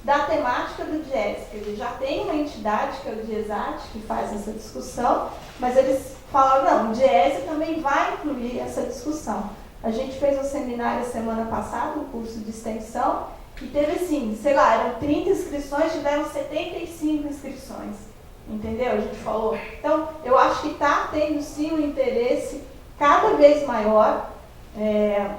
da temática do DIEESE. Quer dizer, já tem uma entidade, que é o DIESAT, que faz essa discussão, mas eles falaram, não, o DIEESE também vai incluir essa discussão. A gente fez um seminário semana passada, um curso de extensão, e teve assim, sei lá, eram 30 inscrições, tiveram 75 inscrições. Entendeu? A gente falou. Então, eu acho que está tendo sim um interesse cada vez maior.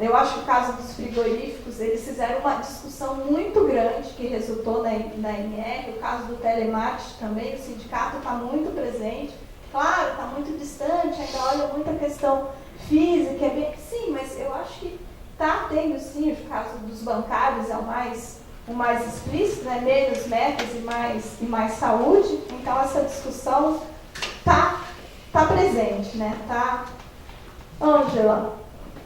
Eu acho que o caso dos frigoríficos, eles fizeram uma discussão muito grande que resultou na INR, o caso do telemarketing também, o sindicato está muito presente. Claro, está muito distante, ainda olha muito a questão física, sim, mas eu acho que está tendo sim, o caso dos bancários é o mais explícito, né? Menos metas e mais saúde, então essa discussão está presente, né? Ângela,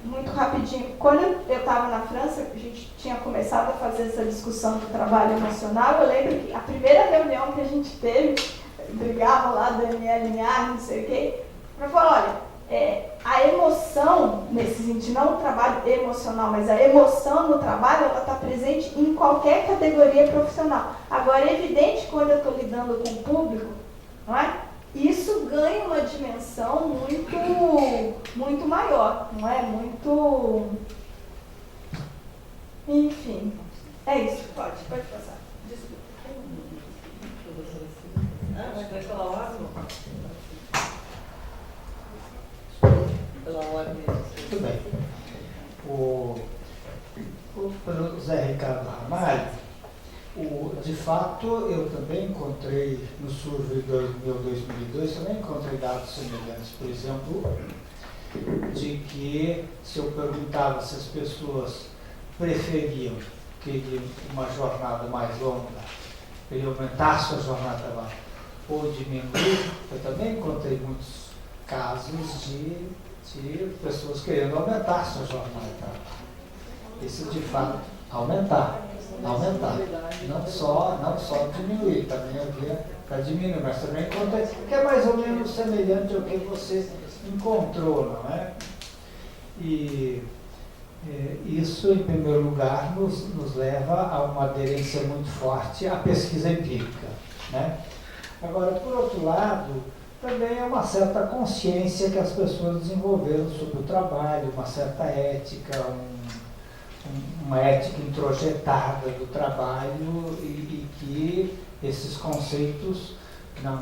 muito rapidinho, quando eu estava na França, a gente tinha começado a fazer essa discussão do trabalho emocional, eu lembro que a primeira reunião que a gente teve, brigavam lá, Daniela Linhares, não sei o quê, eu falei, olha, a emoção, nesse sentido, não o trabalho emocional, mas a emoção no trabalho, ela está presente em qualquer categoria profissional. Agora, é evidente que quando eu estou lidando com o público, não é? Isso ganha uma dimensão muito maior, não é? Enfim, é isso, pode passar. Desculpa. Vai falar o átomo? Pela hora mesmo. Muito bem. O Zé Ricardo Ramalho, de fato, eu também encontrei, no survey meu 2002, também encontrei dados semelhantes, por exemplo, de que se eu perguntava se as pessoas queriam uma jornada mais longa, queriam aumentar sua jornada de trabalho ou diminuir, eu também encontrei muitos casos de pessoas querendo aumentar sua jornada de trabalho. Isso de fato, aumentar. Não só diminuir, também havia para diminuir, mas também encontrei, que é mais ou menos semelhante ao que você encontrou, não é? E isso, em primeiro lugar, nos leva a uma aderência muito forte à pesquisa empírica, né? Agora, por outro lado, também é uma certa consciência que as pessoas desenvolveram sobre o trabalho, uma certa ética, uma ética introjetada do trabalho e que esses conceitos não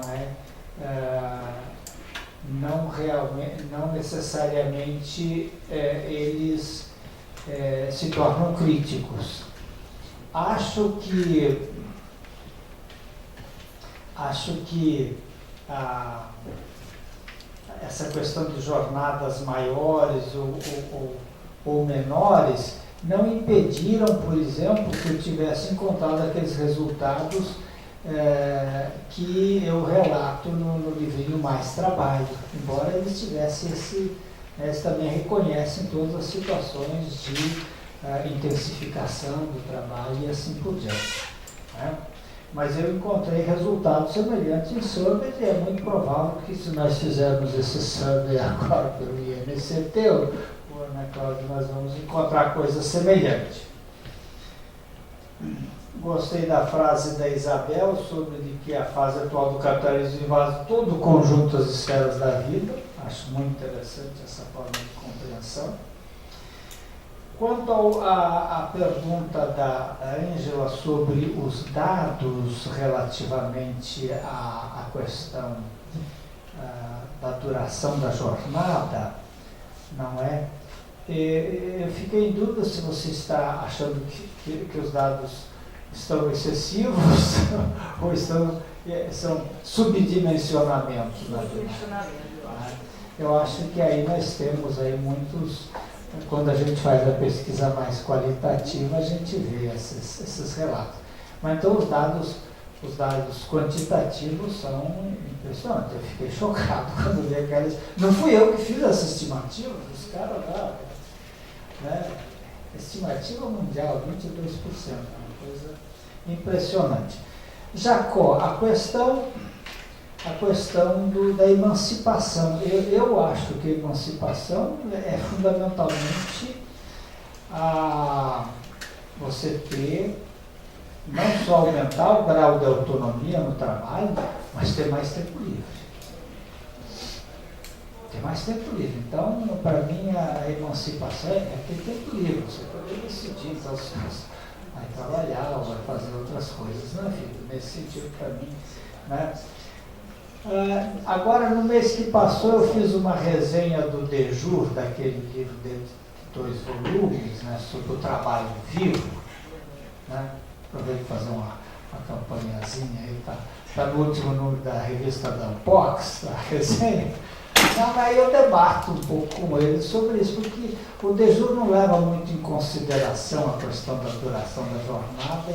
necessariamente eles se tornam críticos. Acho que essa questão de jornadas maiores ou menores não impediram, por exemplo, que eu tivesse encontrado aqueles resultados que eu relato no livrinho Mais Trabalho, embora eles tivessem eles também reconhecem todas as situações de intensificação do trabalho e assim por diante, né? Mas eu encontrei resultados semelhantes em survey e é muito provável que se nós fizermos esse survey agora pelo INCT, ou Ana Cláudia, nós vamos encontrar coisas semelhantes. Gostei da frase da Isabel sobre de que a fase atual do capitalismo invade todo o conjunto das esferas da vida. Acho muito interessante essa forma de compreensão. Quanto à pergunta da Ângela sobre os dados relativamente à questão da duração da jornada, não é? Eu fiquei em dúvida se você está achando que os dados estão excessivos ou são subdimensionamentos, na verdade. Eu acho que aí nós temos aí muitos, quando a gente faz a pesquisa mais qualitativa, a gente vê esses relatos. Mas então os dados quantitativos são impressionantes. Eu fiquei chocado quando vi aquelas. Não fui eu que fiz essa estimativa, os caras lá, né? Estimativa mundial, 22%, é uma coisa impressionante. Jacó, a questão da emancipação. Eu acho que a emancipação é fundamentalmente você ter não só aumentar o grau de autonomia no trabalho, mas ter mais tempo livre. Ter mais tempo livre. Então, para mim, a emancipação é ter tempo livre. Você poder decidir, então, se você vai trabalhar ou vai fazer outras coisas na vida. Nesse sentido, para mim, né? Agora, no mês que passou, eu fiz uma resenha do De Jure, daquele livro de 2 volumes, né, sobre o trabalho vivo, né? Aproveito para fazer uma campanhazinha aí, tá no último número da revista da Unbox, a resenha. Então, aí eu debato um pouco com ele sobre isso, porque o De Jure não leva muito em consideração a questão da duração da jornada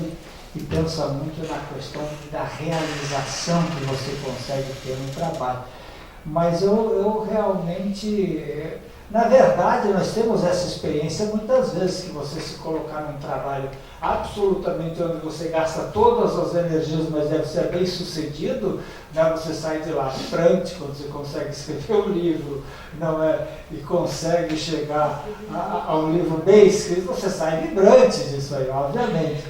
e pensa muito na questão da realização que você consegue ter no trabalho. Mas eu realmente, na verdade, nós temos essa experiência muitas vezes, que você se colocar num trabalho absolutamente onde você gasta todas as energias, mas deve ser bem sucedido, né? Você sai de lá frente quando você consegue escrever um livro, não é? E consegue chegar a um livro bem escrito, você sai vibrante disso aí, obviamente.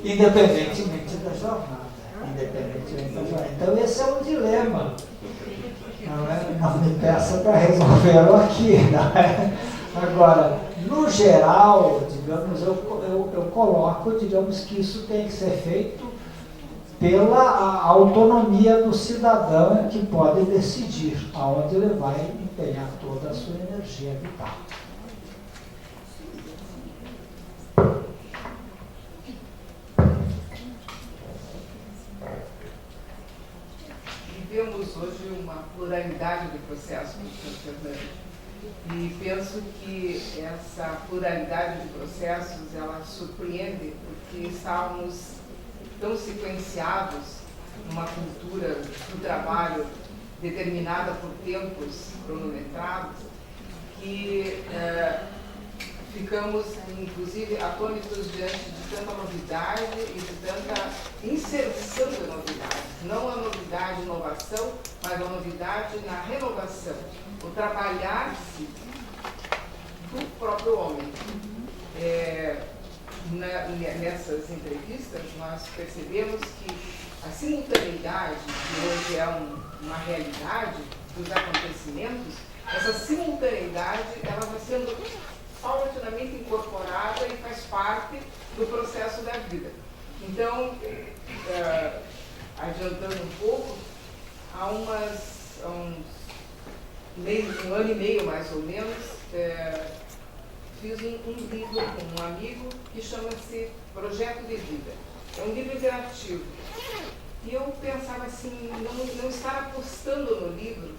Independente da jornada, né? Independentemente da jornada. Então esse é um dilema. Não me peça para resolvê-lo aqui. Não é? Agora, no geral, digamos, eu coloco, digamos, que isso tem que ser feito pela autonomia do cidadão, que pode decidir aonde ele vai empenhar toda a sua energia vital. Vivemos hoje uma pluralidade de processos, e penso que essa pluralidade de processos, ela surpreende, porque estávamos tão sequenciados numa cultura do trabalho determinada por tempos cronometrados, que ficamos, inclusive, atônitos diante de tanta novidade e de tanta inserção de novidade. Não a novidade, inovação, mas a novidade na renovação. O trabalhar-se do próprio homem. Nessas entrevistas, nós percebemos que a simultaneidade, que hoje é uma realidade dos acontecimentos, essa simultaneidade, ela vai sendo paulatinamente incorporada e faz parte do processo da vida. Então, adiantando um pouco, há um ano e meio mais ou menos, fiz um livro com um amigo que chama-se Projeto de Vida. É um livro interativo. E eu pensava assim, não estar apostando no livro,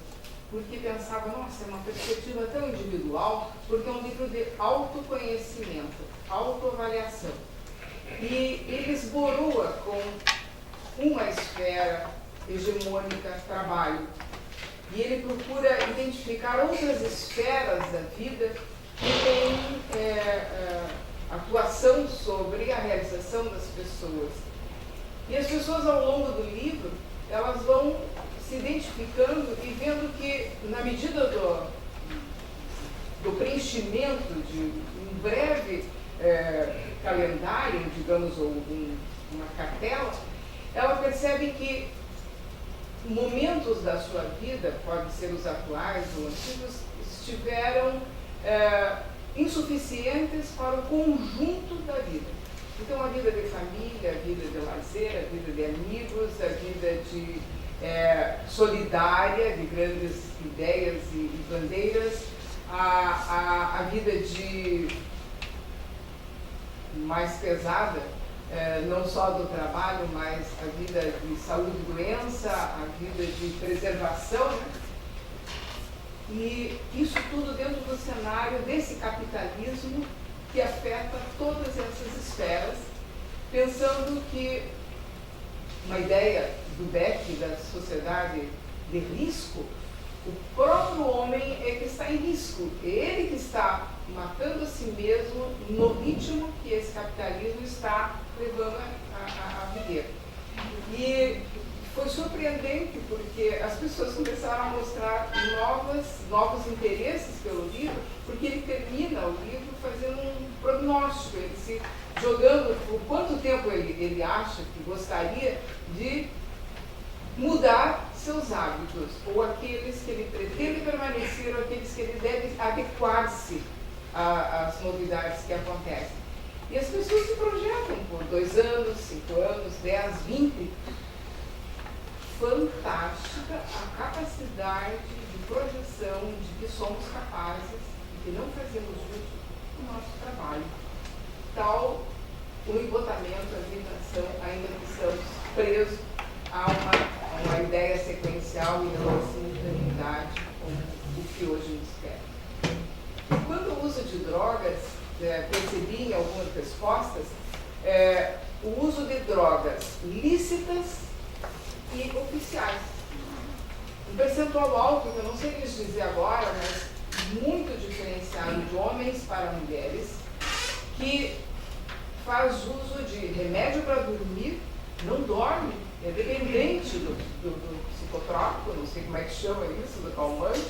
porque pensava, nossa, é uma perspectiva tão individual, porque é um livro de autoconhecimento, autoavaliação. E ele esboroa com uma esfera hegemônica, trabalho. E ele procura identificar outras esferas da vida que têm atuação sobre a realização das pessoas. E as pessoas, ao longo do livro, elas vão se identificando e vendo que, na medida do preenchimento de um breve calendário, digamos, ou uma cartela, ela percebe que momentos da sua vida, podem ser os atuais ou antigos, estiveram insuficientes para o conjunto da vida. Então, a vida de família, a vida de lazer, a vida de amigos, a vida de solidária, de grandes ideias e bandeiras, a vida de mais pesada, não só do trabalho, mas a vida de saúde e doença, a vida de preservação, né? E isso tudo dentro do cenário desse capitalismo que afeta todas essas esferas, pensando que uma ideia do Beck, da sociedade de risco, o próprio homem é que está em risco, é ele que está matando a si mesmo no ritmo que esse capitalismo está levando a viver. E foi surpreendente porque as pessoas começaram a mostrar novos interesses pelo livro, porque ele termina o livro fazendo um prognóstico, ele se jogando o quanto ele acha que gostaria de mudar seus hábitos, ou aqueles que ele pretende permanecer, ou aqueles que ele deve adequar-se às novidades que acontecem. E as pessoas se projetam por 2 anos, 5 anos, 10, 20. Fantástica a capacidade de projeção de que somos capazes e que não fazemos uso do nosso trabalho. Tal o embotamento, a limitação, ainda que estamos presos a uma ideia sequencial e não a simultaneidade, como o que hoje nos quer. Quando o uso de drogas, percebi em algumas respostas, o uso de drogas lícitas e oficiais. Um percentual alto, que eu não sei lhes dizer agora, mas muito diferenciado de homens para mulheres, que faz uso de remédio para dormir, não dorme, é dependente do psicotrópico, não sei como é que chama isso, do calmante,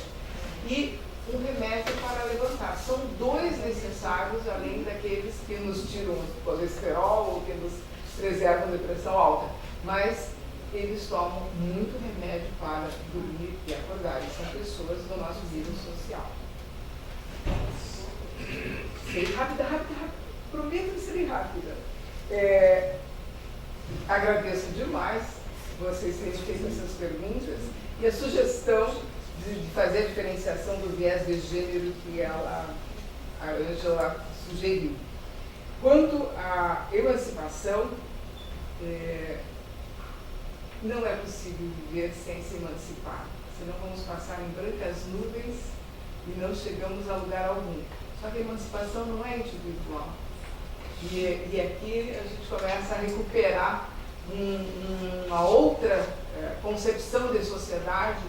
e um remédio para levantar. São 2 necessários, além daqueles que nos tiram o colesterol ou que nos preservam de pressão alta. Mas eles tomam muito remédio para dormir e acordar. E são pessoas do nosso nível social. Serei rápida. Prometo que serei rápida. Agradeço demais vocês terem feito essas perguntas e a sugestão de fazer a diferenciação do viés de gênero que a Ângela sugeriu. Quanto à emancipação, não é possível viver sem se emancipar, senão vamos passar em brancas nuvens e não chegamos a lugar algum. Só que a emancipação não é individual. E aqui a gente começa a recuperar uma outra concepção de sociedade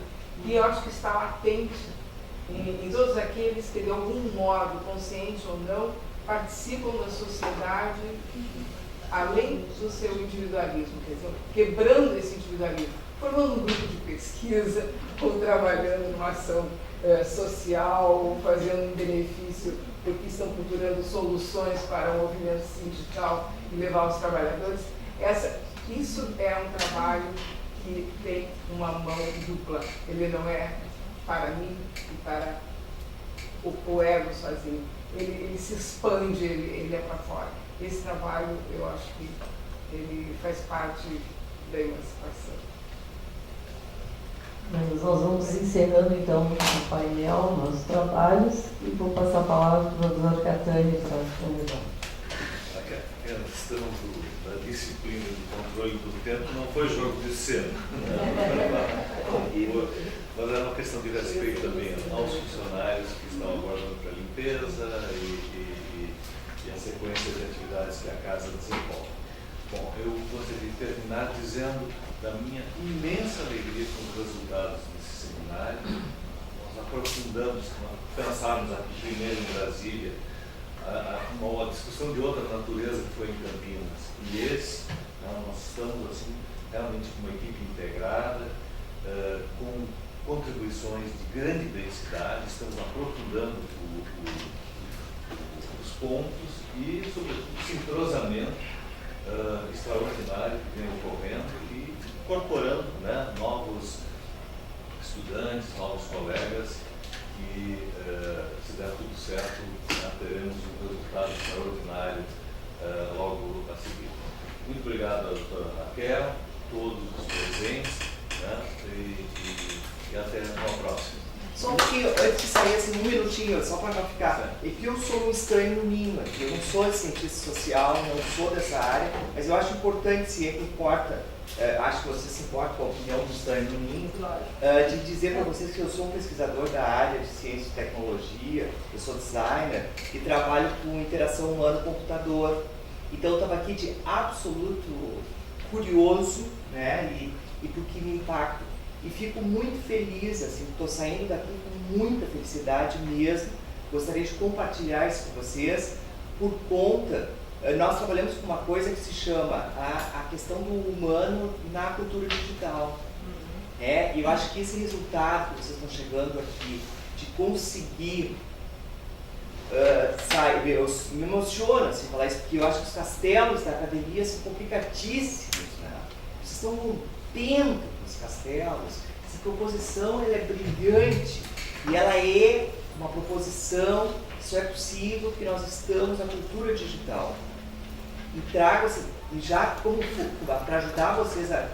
que eu acho que está latente em todos aqueles que, de algum modo, consciente ou não, participam da sociedade além do seu individualismo, quer dizer, quebrando esse individualismo, formando um grupo de pesquisa, ou trabalhando numa ação social, ou fazendo um benefício, porque estão procurando soluções para o movimento sindical e levar os trabalhadores. Isso é um trabalho que tem uma mão dupla. Ele não é para mim e para o ego sozinho. Ele se expande, ele é para fora. Esse trabalho, eu acho que ele faz parte da emancipação. Mas nós vamos encerrando então o painel, nossos trabalhos, e vou passar a palavra para o professor Catani para finalizar. A questão da disciplina do controle do tempo não foi jogo de cena. Mas é uma questão de respeito também aos funcionários que estão aguardando para a limpeza e a sequência de atividades que a casa desenvolve. Bom, eu gostaria de terminar dizendo da minha imensa alegria com os resultados desse seminário. Nós aprofundamos, pensarmos aqui primeiro em Brasília, uma discussão de outra natureza que foi em Campinas. E nós estamos assim, realmente com uma equipe integrada, com contribuições de grande densidade, estamos aprofundando os pontos e, sobretudo, esse entrosamento extraordinário que vem ocorrendo e incorporando, né, novos estudantes, novos colegas que, se der tudo certo, teremos um resultado extraordinário logo a seguir. Muito obrigado à doutora Raquel, todos os presentes, né, e até uma próxima. Só um pouquinho, antes de sair assim, um minutinho, só para não ficar. É que eu sou um estranho no ninho, eu não sou cientista social, não sou dessa área, mas eu acho importante, se importa, acho que você se importa com a opinião do estranho no ninho, de dizer para vocês que eu sou um pesquisador da área de ciência e tecnologia, eu sou designer e trabalho com interação humano-computador. Então eu estava aqui de absoluto curioso, né, e porque me impacta. E fico muito feliz, assim, estou saindo daqui com muita felicidade mesmo. Gostaria de compartilhar isso com vocês, por conta, nós trabalhamos com uma coisa que se chama a questão do humano na cultura digital. E eu acho que esse resultado que vocês estão chegando aqui, de conseguir sabe, eu me emociono assim, falar isso, porque eu acho que os castelos da academia são complicadíssimos, né? Vocês estão rompendo os castelos. Essa proposição ela é brilhante e ela é uma proposição que só é possível porque nós estamos na cultura digital. E trago assim, e já como para ajudar vocês a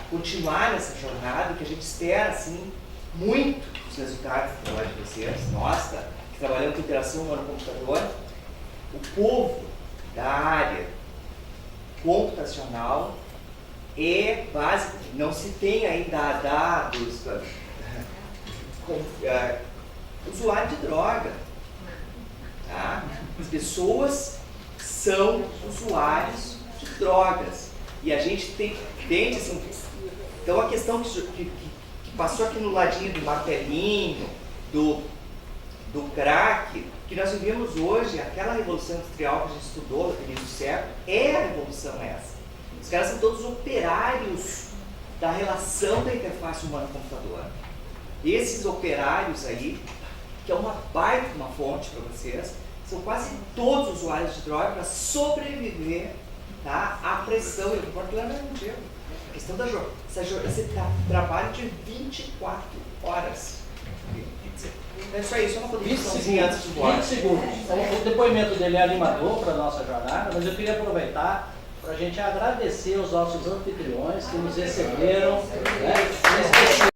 continuar nessa jornada, que a gente espera assim muito os resultados do trabalho de vocês, nós que trabalhamos com interação humana no computador, o povo da área computacional é básico, não se tem ainda dados, usuário de droga. Tá? As pessoas são usuários de drogas. E a gente tem assim, então a questão que passou aqui no ladinho do martelinho, do crack, que nós vivemos hoje, aquela revolução industrial que a gente estudou no início do século, é a revolução essa. Os caras são todos operários da relação da interface humano-computador. Esses operários aí, que é uma baita uma fonte para vocês, são quase todos usuários de droga para sobreviver, tá, à pressão. Eu concordo plenamente contigo. A questão da esse trabalho de 24 horas. É isso aí, só uma contribuiçãozinha antes de embora. 20 segundos. O depoimento dele é animador para a nossa jornada, mas eu queria aproveitar para a gente agradecer os nossos anfitriões que nos receberam, né,